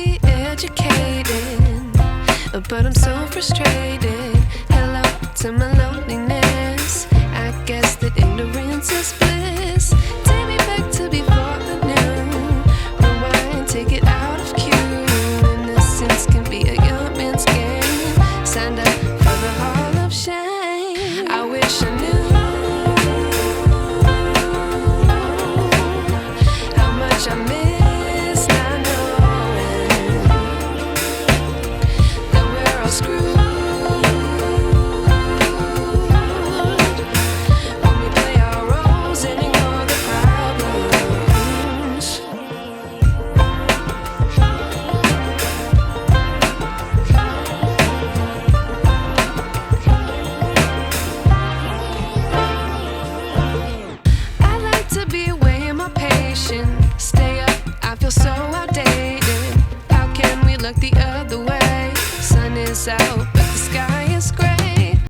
be educated, but I'm so frustrated. Hello to my loneliness. I guess that ignorance is bliss. Take me back to before I knew. Rewind, take it out of cue. Innocence can be a young man's game. Signed up for the hall of shame. I wish I knew how much I miss not knowing that we're all screwed. Stay up, I feel so outdated. How can we look the other way? Sun is out.